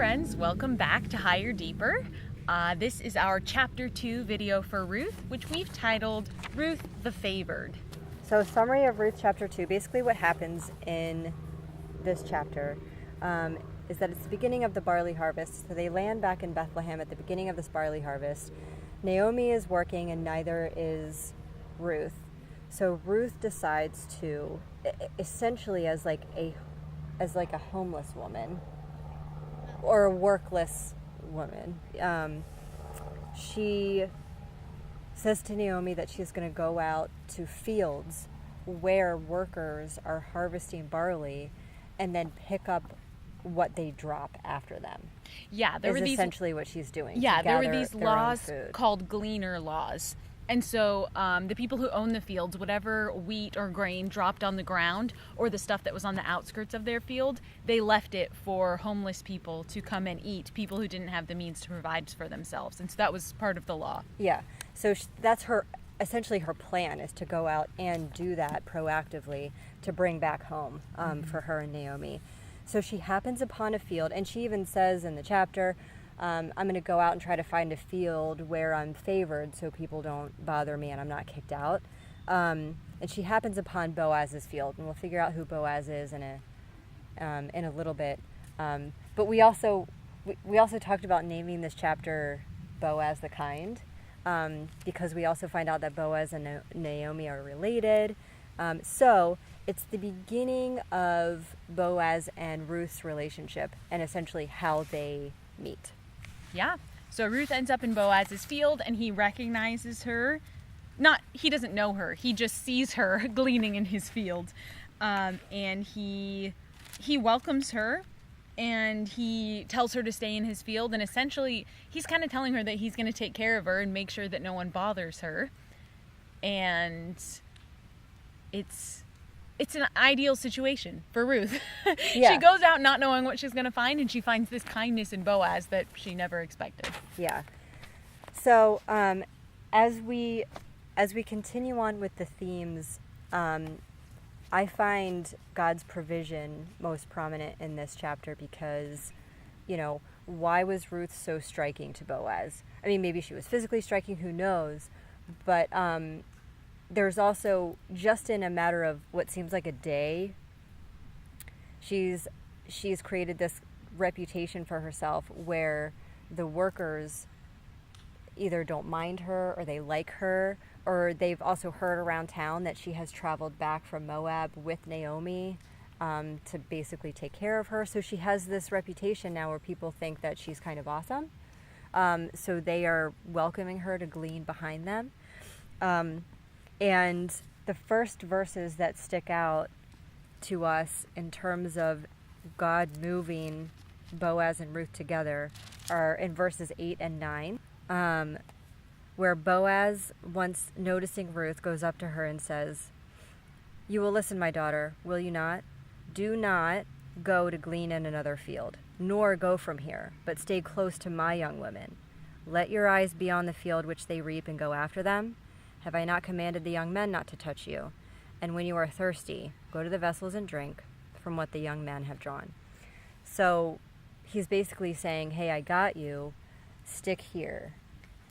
friends, welcome back to Higher Deeper. This is our chapter 2 video for Ruth, which we've titled Ruth the Favored. So summary of Ruth chapter 2, basically what happens in this chapter is that it's the beginning of the barley harvest. So they land back in Bethlehem at the beginning of this barley harvest. Naomi is working and neither is Ruth. So Ruth decides to, essentially as like a homeless woman, or a workless woman. She says to Naomi that she's going to go out to fields where workers are harvesting barley and then pick up what they drop after them. Yeah, there were these, essentially what she's doing. Yeah, there were these laws called gleaner laws. And so the people who owned the fields, whatever wheat or grain dropped on the ground or the stuff that was on the outskirts of their field, they left it for homeless people to come and eat, people who didn't have the means to provide for themselves. And so that was part of the law. Yeah. So that's essentially her plan, is to go out and do that proactively to bring back home for her and Naomi. So she happens upon a field, and she even says in the chapter, I'm going to go out and try to find a field where I'm favored so people don't bother me and I'm not kicked out. And she happens upon Boaz's field, and we'll figure out who Boaz is in a little bit. But we also talked about naming this chapter Boaz the Kind, because we also find out that Boaz and Naomi are related. So it's the beginning of Boaz and Ruth's relationship and essentially how they meet. Yeah. So Ruth ends up in Boaz's field and he recognizes her. He doesn't know her. He just sees her gleaning in his field. And he welcomes her and he tells her to stay in his field. And essentially he's kind of telling her that he's going to take care of her and make sure that no one bothers her. And it's an ideal situation for Ruth. Yeah. She goes out not knowing what she's going to find, and she finds this kindness in Boaz that she never expected. Yeah. So as we continue on with the themes, I find God's provision most prominent in this chapter because, why was Ruth so striking to Boaz? I mean, maybe she was physically striking, who knows? But there's also, just in a matter of what seems like a day, she's created this reputation for herself where the workers either don't mind her or they like her, or they've also heard around town that she has traveled back from Moab with Naomi to basically take care of her. So she has this reputation now where people think that she's kind of awesome. So they are welcoming her to glean behind them. And the first verses that stick out to us in terms of God moving Boaz and Ruth together are in verses 8 and 9, where Boaz, once noticing Ruth, goes up to her and says, "You will listen, my daughter, will you not? Do not go to glean in another field, nor go from here, but stay close to my young women. Let your eyes be on the field which they reap and go after them. Have I not commanded the young men not to touch you? And when you are thirsty, go to the vessels and drink from what the young men have drawn." So he's basically saying, hey, I got you. Stick here.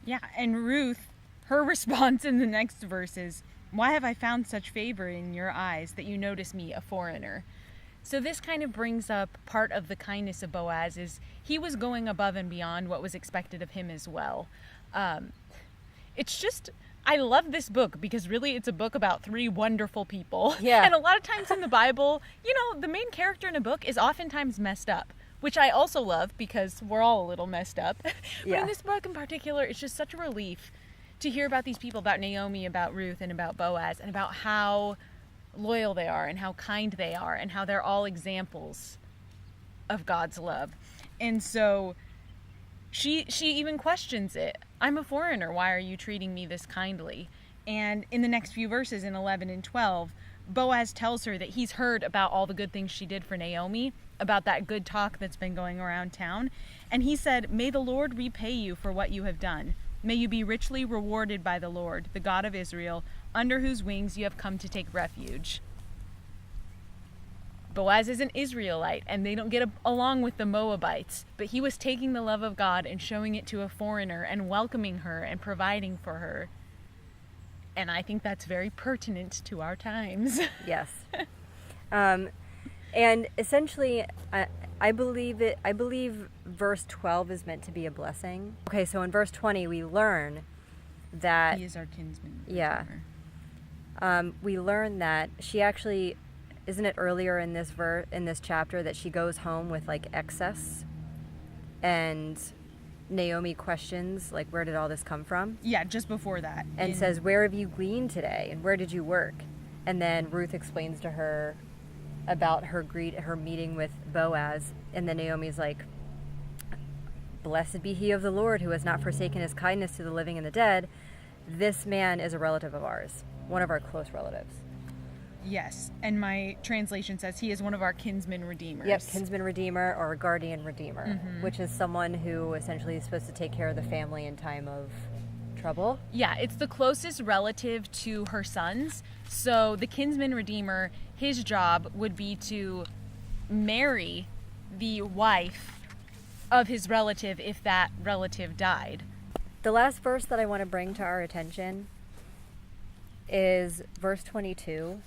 Yeah, and Ruth, her response in the next verse is, "Why have I found such favor in your eyes that you notice me, a foreigner?" So this kind of brings up part of the kindness of Boaz, is he was going above and beyond what was expected of him as well. I love this book because really it's a book about three wonderful people. Yeah. And a lot of times in the Bible, the main character in a book is oftentimes messed up, which I also love because we're all a little messed up. But Yeah. in this book in particular, it's just such a relief to hear about these people, about Naomi, about Ruth, and about Boaz, and about how loyal they are and how kind they are and how they're all examples of God's love. And so she even questions it. "I'm a foreigner. Why are you treating me this kindly?" And in the next few verses, in 11 and 12, Boaz tells her that he's heard about all the good things she did for Naomi, about that good talk that's been going around town. And he said, "May the Lord repay you for what you have done. May you be richly rewarded by the Lord, the God of Israel, under whose wings you have come to take refuge." Boaz is an Israelite, and they don't get along with the Moabites, but he was taking the love of God and showing it to a foreigner and welcoming her and providing for her. And I think that's very pertinent to our times. Yes. And essentially, I believe verse 12 is meant to be a blessing. Okay, so in verse 20 we learn that He is our kinsman. Yeah. We learn that she actually, isn't it earlier in this chapter that she goes home with like excess, and Naomi questions like, where did all this come from? Yeah, just before that. And says, where have you gleaned today, and where did you work? And then Ruth explains to her about her meeting with Boaz, and then Naomi's like, blessed be he of the Lord who has not forsaken his kindness to the living and the dead. This man is a relative of ours, one of our close relatives. Yes, and my translation says he is one of our kinsman redeemers. Yep, kinsman redeemer or guardian redeemer, which is someone who essentially is supposed to take care of the family in time of trouble. Yeah, it's the closest relative to her sons. So the kinsman redeemer, his job would be to marry the wife of his relative if that relative died. The last verse that I want to bring to our attention is verse 22.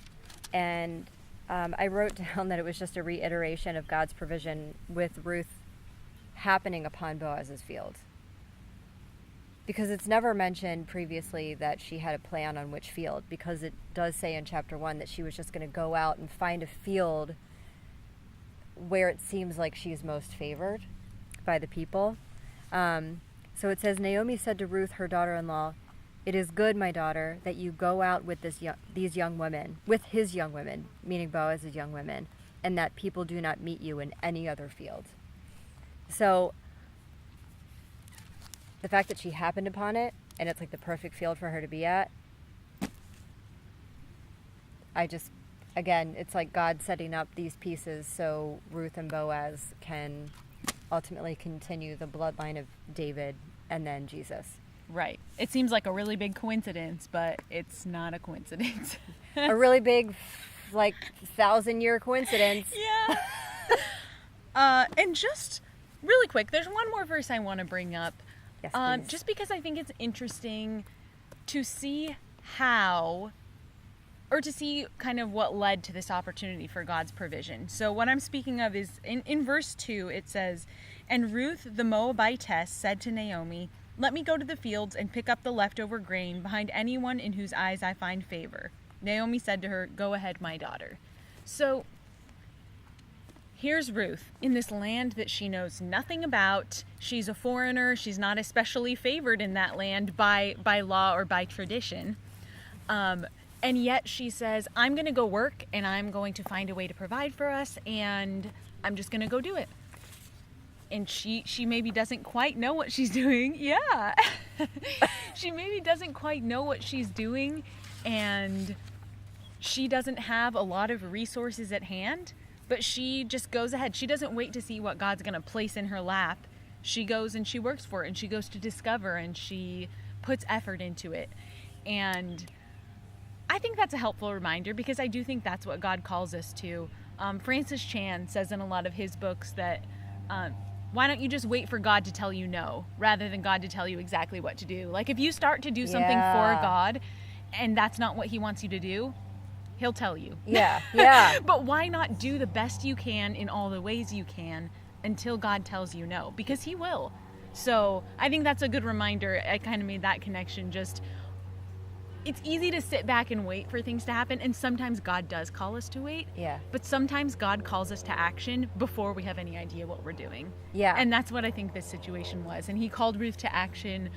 And I wrote down that it was just a reiteration of God's provision with Ruth happening upon Boaz's field. Because it's never mentioned previously that she had a plan on which field, because it does say in chapter 1 that she was just going to go out and find a field where it seems like she's most favored by the people. So it says, Naomi said to Ruth, her daughter-in-law, it is good, my daughter, that you go out with these young women, with his young women, meaning Boaz's young women, and that people do not meet you in any other field. So the fact that she happened upon it, and it's like the perfect field for her to be at, again, it's like God setting up these pieces so Ruth and Boaz can ultimately continue the bloodline of David and then Jesus. Right. It seems like a really big coincidence, but it's not a coincidence. A really big, like, 1,000-year coincidence. Yeah. And just really quick, there's one more verse I want to bring up. Yes, please. Just because I think it's interesting to see how, or to see kind of what led to this opportunity for God's provision. So what I'm speaking of is in verse 2, it says, and Ruth the Moabitess said to Naomi, let me go to the fields and pick up the leftover grain behind anyone in whose eyes I find favor. Naomi said to her, go ahead, my daughter. So here's Ruth in this land that she knows nothing about. She's a foreigner. She's not especially favored in that land by law or by tradition. And yet she says, I'm going to go work and I'm going to find a way to provide for us, and I'm just going to go do it. And she maybe doesn't quite know what she's doing. Yeah. She maybe doesn't quite know what she's doing, and she doesn't have a lot of resources at hand, but she just goes ahead. She doesn't wait to see what God's going to place in her lap. She goes and she works for it, and she goes to discover, and she puts effort into it. And I think that's a helpful reminder, because I do think that's what God calls us to. Francis Chan says in a lot of his books that why don't you just wait for God to tell you no, rather than God to tell you exactly what to do? Like, if you start to do something for God and that's not what he wants you to do, he'll tell you. Yeah. But why not do the best you can in all the ways you can until God tells you no? Because he will. So I think that's a good reminder. I kind of made that connection. Just, it's easy to sit back and wait for things to happen, and sometimes God does call us to wait. Yeah. But sometimes God calls us to action before we have any idea what we're doing. Yeah. And that's what I think this situation was. And he called Ruth to action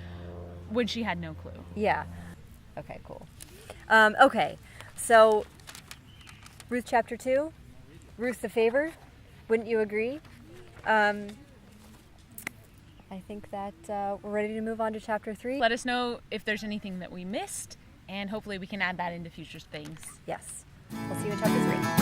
when she had no clue. Yeah. Okay, cool. Okay, so Ruth chapter 2, Ruth the favored, wouldn't you agree? I think that we're ready to move on to chapter 3. Let us know if there's anything that we missed, and hopefully we can add that into future things. Yes. We'll see you in chapter 3.